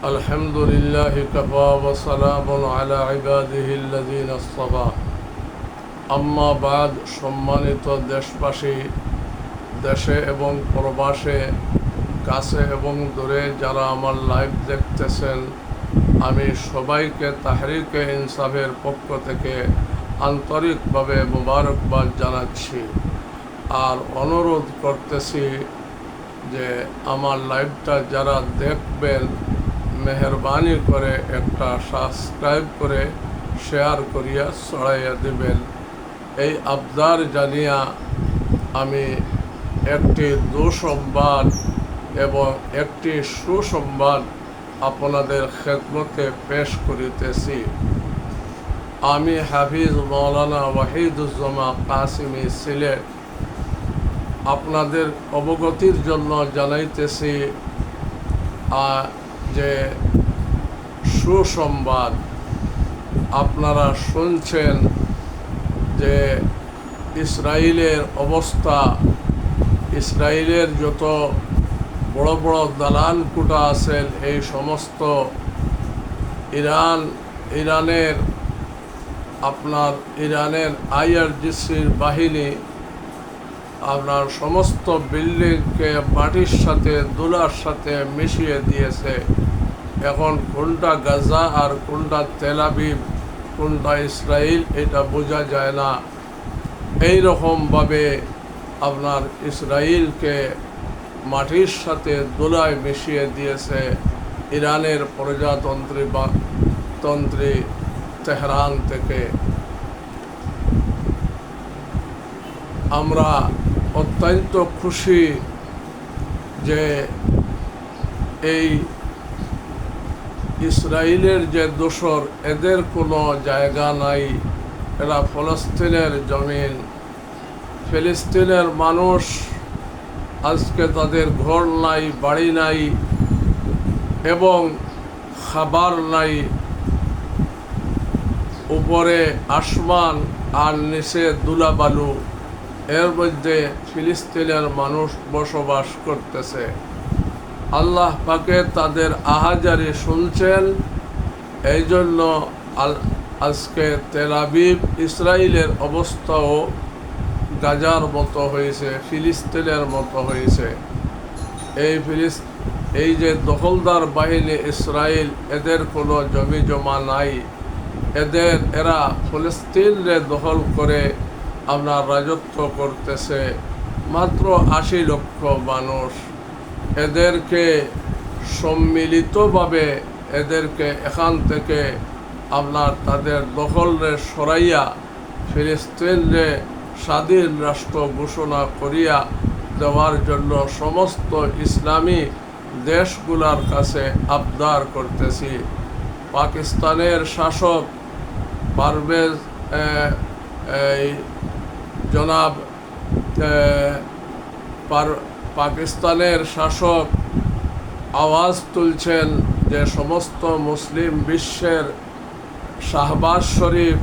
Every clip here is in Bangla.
الحمد لله كفى وسلام على عباده الذين اصطفى আম্মা বাদ। সম্মানিত দেশবাসী, দেশে এবং প্রবাসে, কাছে এবং দূরে যারা আমার লাইভ দেখতেছেন, আমি সবাইকে তাহরিকে ইনসাফের পক্ষ থেকে আন্তরিকভাবে মোবারকবাদ জানাচ্ছি আর অনুরোধ করতেছি যে আমার লাইভটা যারা দেখবেন মেহরবানি করে একটা সাবস্ক্রাইব করে শেয়ার করিয়া ছড়াইয়া দিবেন। এই আবদার জানিয়া আমি একটি দুঃসংবাদ এবং একটি সুসংবাদ আপনাদের খেদমতে পেশ করিতেছি। আমি হাফিজ মৌলানা ওয়াহিদুজ্জামা কাসিমি সিলেট আপনাদের অবগতির জন্য জানাইতেছি যে সুসংবাদ আপনারা শুনছেন যে ইসরায়েলের অবস্থা, ইসরায়েলের যত বড় বড় দালান কুটা আছেন, এই সমস্ত ইরানের IRGCর বাহিনী আপনার সমস্ত বিল্ডিংকে মাটির সাথে ধুলার সাথে মিশিয়ে দিয়েছে। এখন কোনটা গাজা আর কোনটা তেল আবিব, কোনটা ইসরায়েল এটা বোঝা যায় না। এই রকমভাবে আপনার ইসরায়েলকে মাটির সাথে ধুলায় মিশিয়ে দিয়েছে ইরানের প্রজাতন্ত্রী তেহরান থেকে। আমরা অত্যন্ত খুশি যে এই ইসরায়েলের যে দোসর, এদের কোনো জায়গা নাই। এরা ফলস্তিনের জমিন, ফিলিস্তিনের মানুষ আজকে তাদের ঘর নাই, বাড়ি নাই এবং খাবার নাই। উপরে আসমান আর নিচে ধুলাবালু, এর মধ্যে ফিলিস্তিনের মানুষ বসবাস করতেছে। আল্লাহ পাকে তাদের আহাজারি শুনছেন। এই জন্য আজকে তেল আবিব ইসরায়েলের অবস্থাও গাজার মতো হয়েছে, ফিলিস্তিনের মতো হয়েছে। এই যে দখলদার বাহিনী ইসরায়েল, এদের কোনো জমি জমা নাই। এরা ফিলিস্তিনে দখল করে আপনার রাজত্ব করতেছে। মাত্র 80 লক্ষ মানুষ। এদেরকে সম্মিলিতভাবে এখান থেকে আপনার তাদের দখলে সরাইয়া ফিলিস্তিনে স্বাধীন রাষ্ট্র ঘোষণা করিয়া দেওয়ার জন্য সমস্ত ইসলামী দেশগুলোর কাছে আবদার করতেছি। পাকিস্তানের শাসক পারভেজ জনাব পাকিস্তানের শাসক আওয়াজ তুলছেন যে সমস্ত মুসলিম বিশ্বের শাহবাজ শরীফ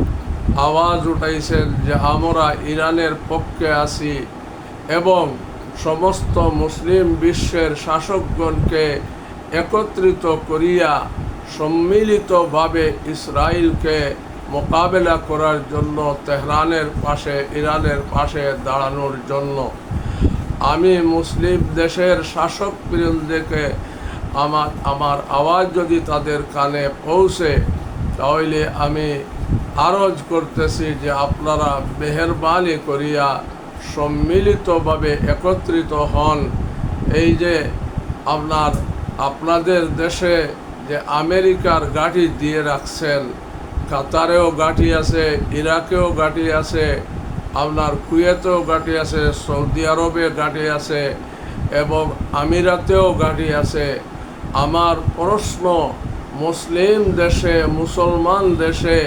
আওয়াজ উঠাইছেন যে আমরা ইরানের পক্ষে আছি এবং সমস্ত মুসলিম বিশ্বের শাসকগণকে একত্রিত করিয়া সম্মিলিতভাবে ইসরায়েলকে মোকাবেলা করার জন্য তেহরানের পাশে, ইরানের পাশে দাঁড়ানোর জন্য। আমি মুসলিম দেশের শাসক বৃন্দকে আমার আওয়াজ যদি তাদের কানে পৌঁছে, তাহলে আমি আরজ করতেছি যে আপনারা মেহরবানি করিয়া সম্মিলিতভাবে একত্রিত হন। এই যে আপনাদের দেশে যে আমেরিকার গাড়ি দিয়ে রাখছেন, কাতারেও গাড়ি আছে, ইরাকেও গাড়ি আছে, আপনার কুয়েতেও গাড়ি আছে, সৌদি আরবে গাড়ি আছে এবং আমিরাতেও গাড়ি আছে। আমার প্রশ্ন, মুসলিম দেশে, মুসলমান দেশে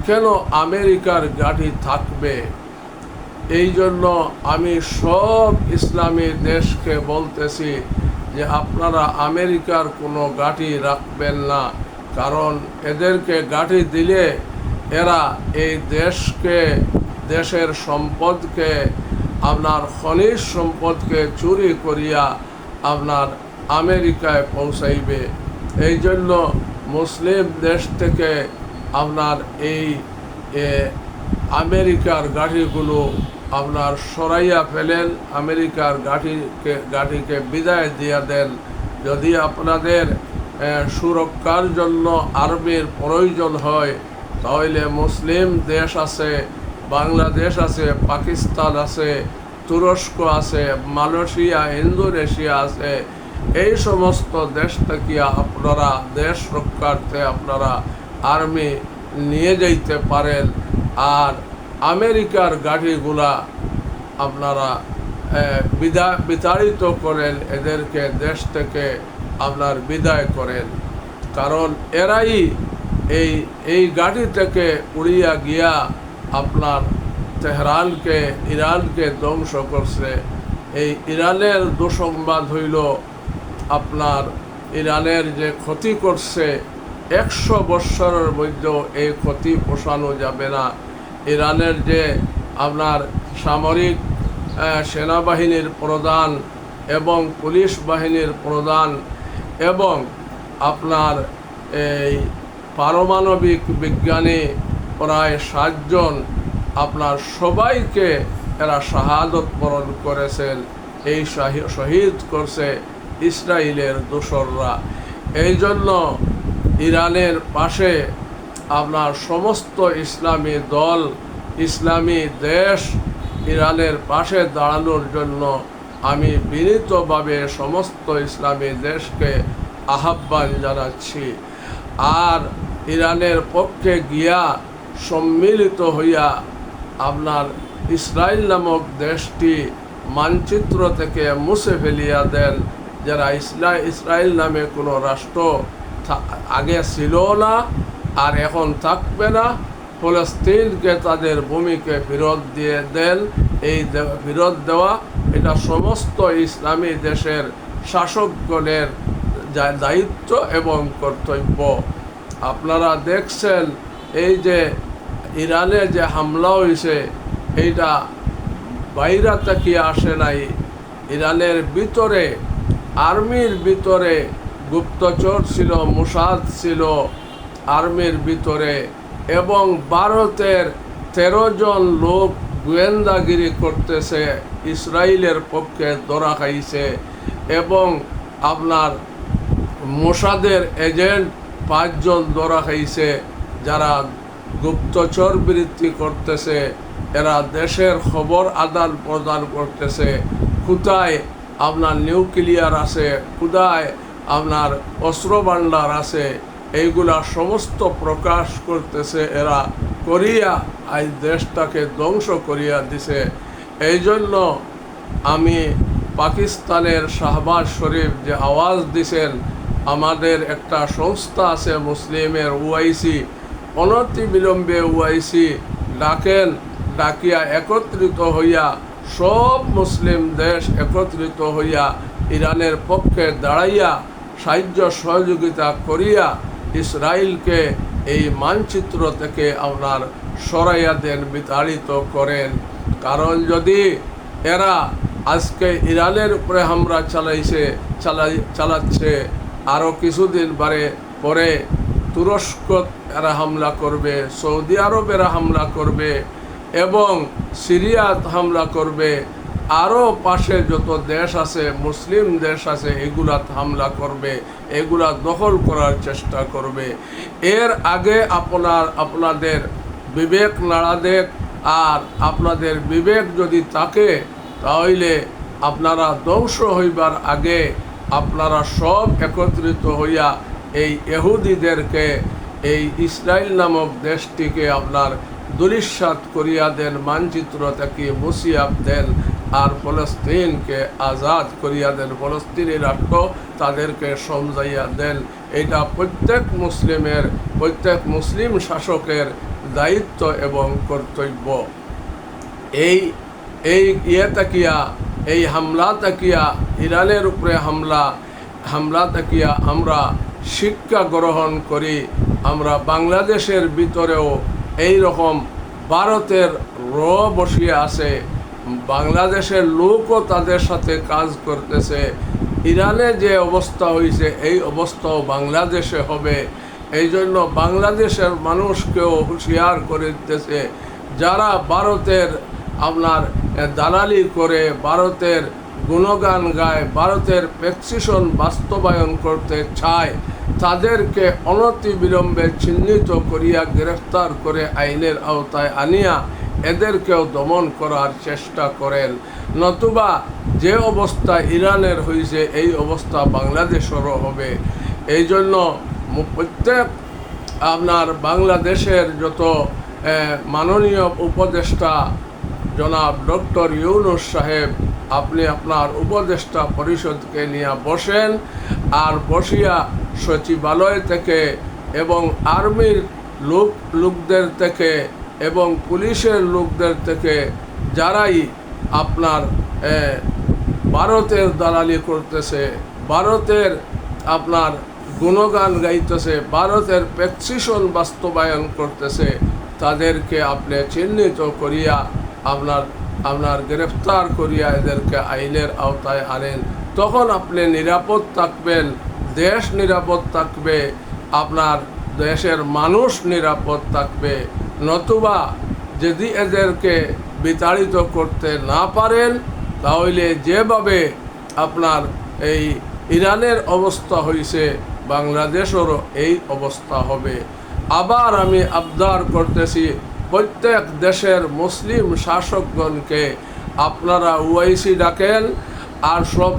কেন আমেরিকার গাড়ি থাকবে? এই জন্য আমি সব ইসলামী দেশকে বলতেছি যে আপনারা আমেরিকার কোনো গাড়ি রাখবেন না। কারণ এদেরকে গাড়ি দিলে এরা এই দেশের সম্পদকে, আপনার খনিজ সম্পদকে চুরি করিয়া আপনার আমেরিকায় পৌঁছাইবে এই জন্য মুসলিম দেশ থেকে আপনার এই আমেরিকার গাড়িগুলো আপনার সরাইয়া ফেলেন, আমেরিকার গাড়িকে বিদায় দিয়া দেন। যদি আপনাদের সুরক্ষার জন্য আর্মির প্রয়োজন হয়, তাহলে মুসলিম দেশ আছে, বাংলাদেশ আছে, পাকিস্তান আছে, তুরস্ক আছে, মালয়েশিয়া, ইন্দোনেশিয়া আছে। এই সমস্ত দেশ থেকে আপনারা দেশ রক্ষার্থে আপনারা আর্মি নিয়ে যাইতে পারেন। আর আমেরিকার গাড়িগুলা আপনারা বিতাড়িত করেন, এদেরকে দেশ থেকে আপনার বিদায় করেন। কারণ এরাই এই গাড়ি থেকে উড়িয়া গিয়া আপনার তেহরানকে, ইরানকে ধ্বংস করছে। এই ইরানের দুঃসংবাদ হইল আপনার ইরানের যে ক্ষতি করছে, 100 বৎসরের মধ্যেও এই ক্ষতি পোষানো যাবে না। ইরানের যে আপনার সামরিক সেনাবাহিনীর প্রধান এবং পুলিশ বাহিনীর প্রধান এবং আপনার এই পারমাণবিক বিজ্ঞানী প্রায় 7 জন আপনার সবাইকে এরা শাহাদত বরণ করেছেন। এই শহীদ করছে ইসরায়েলের দোসররা। এই জন্য ইরানের পাশে আপনার সমস্ত ইসলামী দল, ইসলামী দেশ ইরানের পাশে দাঁড়ানোর জন্য আমি বিনীতভাবে সমস্ত ইসলামী দেশকে আহ্বান জানাচ্ছি। আর ইরানের পক্ষে গিয়া সম্মিলিত হইয়া আপনার ইসরায়েল নামক দেশটি মানচিত্র থেকে মুছে ফেলিয়া দেন। যারা ইসরায়েল নামে কোনো রাষ্ট্র আগে ছিল না আর এখন থাকবে না, ফলস্তিনকে তাদের ভূমিকে ফেরত দিয়ে দেন। এই ফেরত দেওয়া এটা সমস্ত ইসলামী দেশের শাসকগণের দায়িত্ব এবং কর্তব্য। আপনারা দেখছেন এই যে ইরানে যে হামলা হয়েছে, এইটা বাইরে থেকে আসে নাই। ইরানের ভিতরে, আর্মির ভিতরে গুপ্তচর ছিল, মোসাদ ছিল আর্মির ভিতরে, এবং ভারতের 13 জন লোক গোয়েন্দাগিরি করতেছে, ইসরায়েলের পক্ষে ধরা খাইছে। এবং আপনার মোসাদের এজেন্ট 5 জন ধরা খাইছে, যারা গুপ্তচর বৃত্তি করতেছে। এরা দেশের খবর আদান প্রদান করতেছে, কোথায় আপনার নিউক্লিয়ার আছে, কোথায় আপনার অস্ত্র ভাণ্ডার আছে, এইগুলা সমস্ত প্রকাশ করতেছে। এরা করিয়া আজ দেশটাকে ধ্বংস করিয়া দিছে। এই জন্য আমি পাকিস্তানের শাহবাজ শরীফ যে আওয়াজ দিছেন, আমাদের একটা সংস্থা আছে মুসলিমের ওআইসি, অনতি বিলম্বে ওআইসি ডাকেন, ডাকিয়া একত্রিত হইয়া সব মুসলিম দেশ একত্রিত হইয়া ইরানের পক্ষে দাঁড়াইয়া সাহায্য সহযোগিতা করিয়া ইসরায়েলকে এই মানচিত্র থেকে আপনার সরাইয়া দেন, বিতাড়িত করেন। কারণ যদি এরা আজকে ইরানের উপরে হামলা চালাচ্ছে, আরও কিছুদিন পরে তুরস্ক এরা হামলা করবে, সৌদি আরব এরা হামলা করবে এবং সিরিয়াত হামলা করবে, আরও পাশে যত দেশ আছে, মুসলিম দেশ আছে, এগুলাত হামলা করবে, এগুলা দখল করার চেষ্টা করবে। এর আগে আপনাদের বিবেক নাড়া দেখ, আর আপনাদের বিবেক যদি থাকে, তাহলে আপনারা ধ্বংস হইবার আগে আপনারা সব একত্রিত হইয়া এই ইহুদিদেরকে, এই ইসরায়েল নামক দেশটিকে আপনার দুলিশ্বাত করিয়া দেন, মানচিত্র থেকে মুছিয়া দেন, আর ফলস্তিনকে আজাদ করিয়া দেন, ফলস্তিনি রাষ্ট্র তাদেরকে সমঝাইয়া দেন। এটা প্রত্যেক মুসলিম শাসকের দায়িত্ব এবং কর্তব্য। এই তাকিয়া, এই হামলা তাকিয়া, ইরানের উপরে হামলা তাকিয়া আমরা শিক্ষা গ্রহণ করি। আমরা বাংলাদেশের ভিতরেও এই রকম ভারতের বসিয়ে আছে, বাংলাদেশের লোকও তাদের সাথে কাজ করতেছে। ইরানে যে অবস্থা হয়েছে এই অবস্থাও বাংলাদেশে হবে। এই জন্য বাংলাদেশের মানুষকেও হুঁশিয়ার করে দিতেছে, যারা ভারতের আপনার দালালি করে, ভারতের গুণগান গায়, ভারতের প্রেসক্রিপশন বাস্তবায়ন করতে চায়, তাদেরকে অনতিবিলম্বে চিহ্নিত করিয়া গ্রেফতার করে আইনের আওতায় আনিয়া এদেরকেও দমন করার চেষ্টা করেন। নতুবা যে অবস্থা ইরানের হয়েছে এই অবস্থা বাংলাদেশেরও হবে। এই জন্য প্রত্যেক আপনার বাংলাদেশের যত মাননীয় উপদেষ্টা জনাব ডক্টর ইউনূস সাহেব, আপনি আপনার উপদেষ্টা পরিষদকে নিয়ে বসেন, আর বসিয়া সচিবালয় থেকে এবং আর্মির লোকদের থেকে এবং পুলিশের লোকদের থেকে যারাই আপনার ভারতের দালালি করতেছে, ভারতের আপনার গুণগান গাইতেছে, ভারতের প্রেসক্রিপশন বাস্তবায়ন করতেছে, তাদেরকে আপনি চিহ্নিত করিয়া আপনার গ্রেফতার করিয়া এদেরকে আইনের আওতায় আনেন। তখন আপনি নিরাপদ থাকবেন, দেশ নিরাপদ থাকবে, আপনার দেশের মানুষ নিরাপদ থাকবে। নতুবা যদি এদেরকে বিতাড়িত করতে না পারেন, তাহলে যেভাবে আপনার এই ইরানের অবস্থা হয়েছে বাংলাদেশেরও এই অবস্থা হবে। আবার আমি আবদার করতেছি, প্রত্যেক দেশের মুসলিম শাসকগণকে আপনারা ওআইসি ডাকেন, আর সব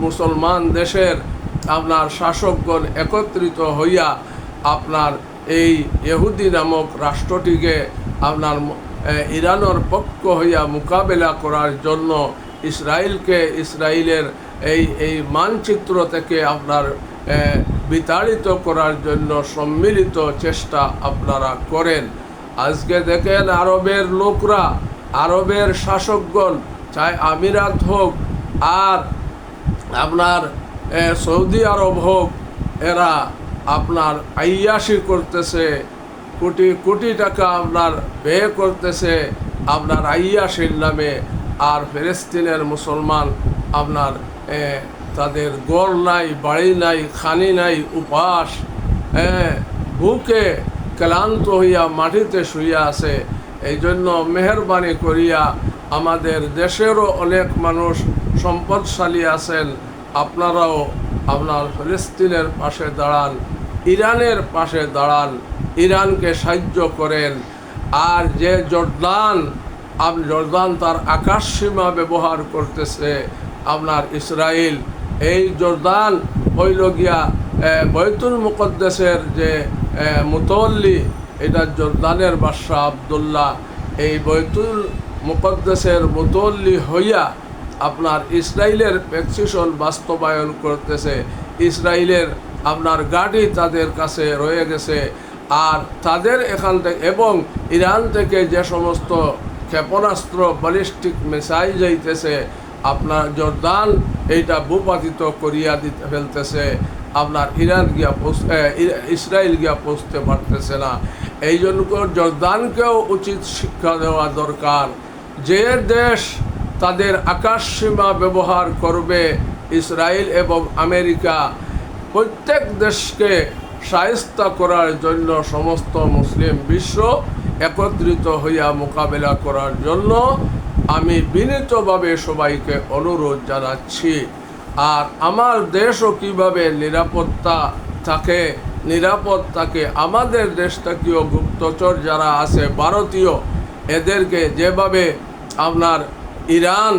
মুসলমান দেশের আপনার শাসকগণ একত্রিত হইয়া আপনার এই ইহুদি নামক রাষ্ট্রটিকে আপনার ইরানের পক্ষ হইয়া মোকাবেলা করার জন্য ইসরায়েলের এই মানচিত্র থেকে আপনার বিতাড়িত করার জন্য সম্মিলিত চেষ্টা আপনারা করেন। আজকে দেখেন আরবের লোকরা, আরবের শাসকগণ, চাই আমিরাত হোক আর আপনার সৌদি আরব হোক, এরা আপনার আইয়াশি করতেছে, কোটি কোটি টাকা আপনার ব্যয় করতেছে আপনার আইয়াশির নামে। আর ফিলিস্তিনের মুসলমান আপনার তাদের গড় নাই, বাড়ি নাই, খানি নাই, উপাস, বুকে ক্লান্ত হইয়া মাটিতে শুইয়া আছে। এই জন্য মেহরবানি করিয়া আমাদের দেশেরও অনেক মানুষ সম্পদশালী আছেন, আপনারাও আপনার ফিলিস্তিনের পাশে দাঁড়ান, ইরানের পাশে দাঁড়ান, ইরানকে সাহায্য করেন। আর যে জর্দান তার আকাশসীমা ব্যবহার করতেছে আপনার ইসরায়েল, এই জর্দান হইল গিয়া বৈতুল মুকদ্দেসের যে মুতওয়াল্লি, এটা জর্দানের বাদশাহ আবদুল্লাহ, এই বৈতুল মুকদ্দেসের মুতওয়াল্লি হইয়া আপনার ইসরায়েলের প্রেসক্রিপশন বাস্তবায়ন করতেছে। ইসরায়েলের আপনার গাড়ি তাদের কাছে রয়ে গেছে, আর তাদের এখান থেকে এবং ইরান থেকে যে সমস্ত ক্ষেপণাস্ত্র, ব্যালিস্টিক মিসাইল যাইতেছে, আপনার জর্দান এইটা ভূপাতিত করিয়া দিতে ফেলতেছে, আপনার ইসরায়েল গিয়া পৌঁছতে পারতেছে না। এই জন্য জর্দানকেও উচিত শিক্ষা দেওয়া দরকার, যে দেশ তাদের আকাশসীমা ব্যবহার করবে, ইসরায়েল এবং আমেরিকা, প্রত্যেক দেশকে শায়েস্তা করার জন্য সমস্ত মুসলিম বিশ্ব একত্রিত হইয়া মোকাবেলা করার জন্য আমি বিনীতভাবে সবাইকে অনুরোধ জানাচ্ছি। আর আমার দেশও কীভাবে নিরাপদ থাকে, আমাদের দেশটাকেও গুপ্তচর যারা আছে ভারতীয়, এদেরকে যেভাবে আপনার ইরান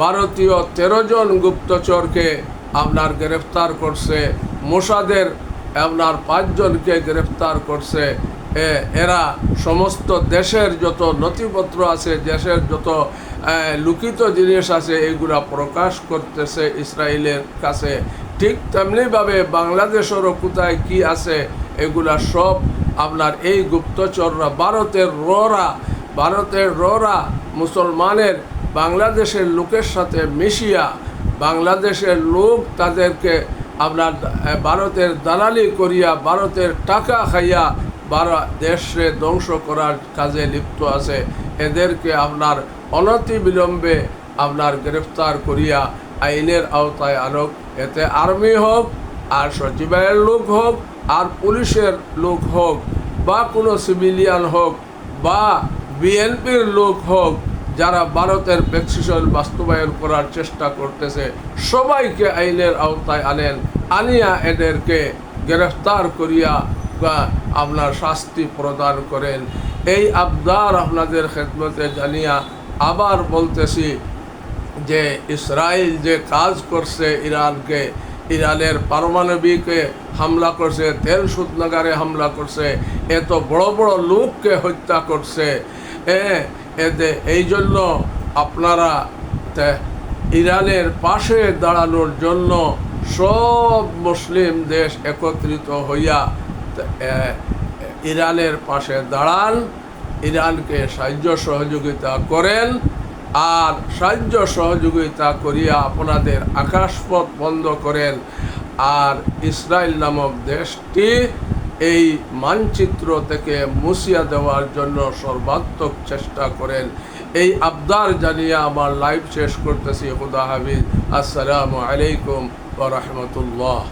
ভারতীয় 13 জন গুপ্তচরকে আপনার গ্রেফতার করছে, মোসাদের আপনার 5 জনকে গ্রেফতার করছে, এরা সমস্ত দেশের যত নথিপত্র আছে, দেশের যত লুকিত জিনিস আছে, এগুলা প্রকাশ করতেছে ইসরায়েলের কাছে। ঠিক তেমনিভাবে বাংলাদেশেরও কোথায় কি আছে এগুলা সব আপনার এই গুপ্তচররা, ভারতের ররা মুসলমানের বাংলাদেশের লোকের সাথে মিশিয়া, বাংলাদেশের লোক তাদেরকে আপনার ভারতের দালালি করিয়া, ভারতের টাকা খাইয়া দেশে ধ্বংস করার কাজে লিপ্ত আছে। এদেরকে আপনার অনতিবিলম্বে আপনার গ্রেফতার করিয়া আইনের আওতায় আনুক। এতে আর্মি হোক, আর সচিবালয়ের লোক হোক, আর পুলিশের লোক হোক, বা কোনো সিভিলিয়ান হোক, বা বিএনপির লোক হোক, যারা ভারতের প্রেসক্রিপশন বাস্তবায়ন করার চেষ্টা করতেছে, সবাইকে আইনের আওতায় আনেন, আনিয়া এদেরকে গ্রেফতার করিয়া বা আপনার শাস্তি প্রদান করেন। এই আবদার আপনাদের খেদমতে জানিয়া আবার বলতেছি যে ইসরায়েল যে কাজ করছে ইরানকে, ইরানের পারমাণবিকে হামলা করছে, তেল শোধনাগারে হামলা করছে, এত বড় বড় লোককে হত্যা করছে, এতে এই জন্য আপনারা ইরানের পাশে দাঁড়ানোর জন্য সব মুসলিম দেশ একত্রিত হইয়া ইরানের পাশে দাঁড়ান, ইরানকে সাহায্য সহযোগিতা করেন, আর সাহায্য সহযোগিতা করিয়া আপনাদের আকাশপথ বন্ধ করেন, আর ইসরায়েল নামক দেশটি এই মানচিত্র থেকে মুছিয়া দেওয়ার জন্য সর্বাত্মক চেষ্টা করেন। এই আবদার জানিয়ে আমার লাইভ শেষ করতেছি। খুদা হাফিজ। আসসালামু আলাইকুম ওয়া রাহমাতুল্লাহ।